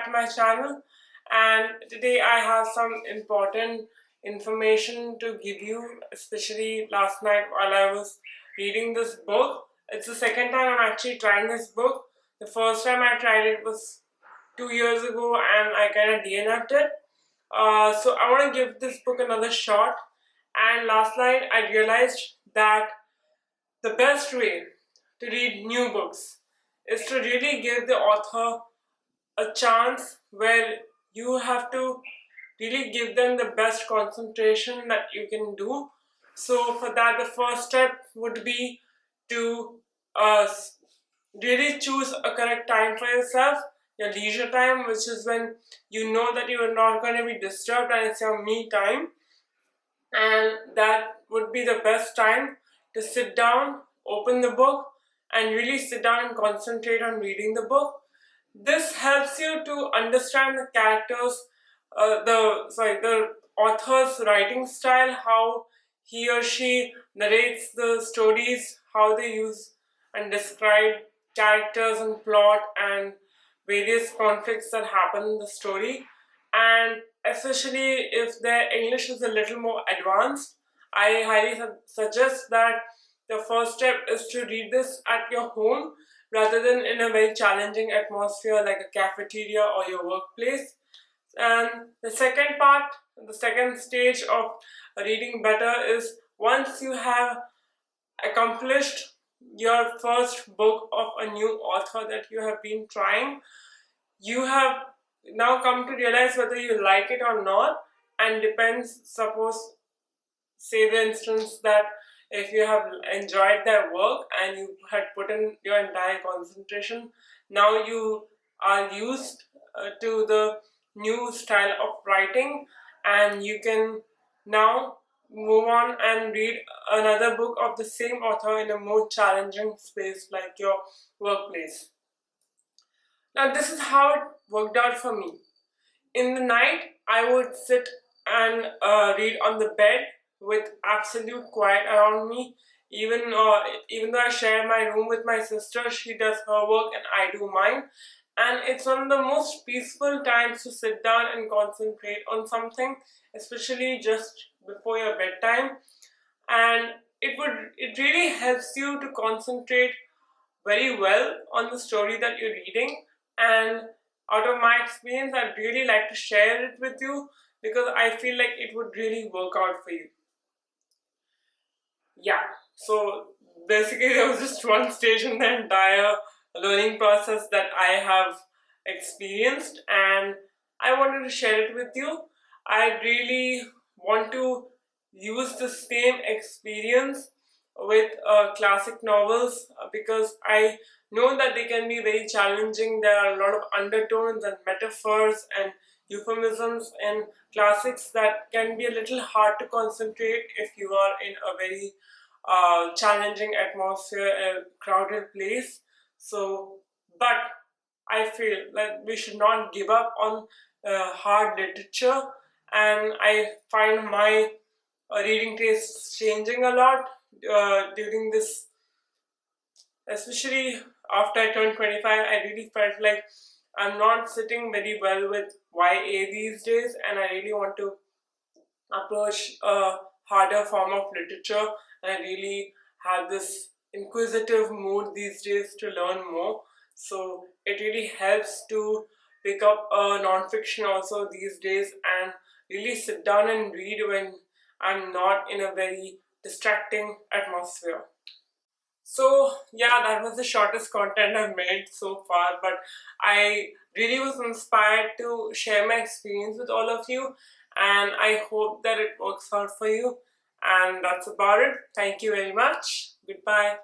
back to my channel, and today I have some important information to give you, especially last night while I was reading this book. It's the second time I'm actually trying this book. The first time I tried it was 2 years ago and I kind of DNF'd it. So I want to give this book another shot, and last night I realized that the best way to read new books is to really give the author a chance where you have to really give them the best concentration that you can do. So for that, the first step would be to uh, really choose a correct time for yourself, your leisure time, which is when you know that you are not going to be disturbed and it's your me time. And that would be the best time to sit down, open the book, and really sit down and concentrate on reading the book. This helps you to understand the characters, the author's writing style, how he or she narrates the stories, how they use and describe characters and plot and various conflicts that happen in the story. And especially if their English is a little more advanced, I highly suggest that the first step is to read this at your home rather than in a very challenging atmosphere like a cafeteria or your workplace. And the second part, the second stage of reading better is once you have accomplished your first book of a new author that you have been trying, you have now come to realize whether you like it or not. And depends, suppose, say the instance that if you have enjoyed their work and you had put in your entire concentration, now you are used to the new style of writing, and you can now move on and read another book of the same author in a more challenging space like your workplace. Now, this is how it worked out for me. In the night, I would sit and read on the bed with absolute quiet around me. Even though I share my room with my sister, she does her work and I do mine. And it's one of the most peaceful times to sit down and concentrate on something, especially just before your bedtime. And it really helps you to concentrate very well on the story that you're reading. And out of my experience, I'd really like to share it with you because I feel like it would really work out for you. Yeah, so basically, there was just one stage in the entire learning process that I have experienced, and I wanted to share it with you. I really want to use the same experience with classic novels because I know that they can be very challenging. There are a lot of undertones and metaphors and euphemisms in classics that can be a little hard to concentrate if you are in a very challenging atmosphere, a crowded place. So, but I feel that we should not give up on hard literature, and I find my reading taste changing a lot during this, especially after I turned 25. I really felt like I'm not sitting very well with YA these days, and I really want to approach a harder form of literature. And I really have this inquisitive mood these days to learn more. So it really helps to pick up a non-fiction also these days and really sit down and read when I'm not in a very distracting atmosphere. So yeah, that was the shortest content I've made so far, but I really was inspired to share my experience with all of you, and I hope that it works out for you. And that's about it. Thank you very much. Goodbye.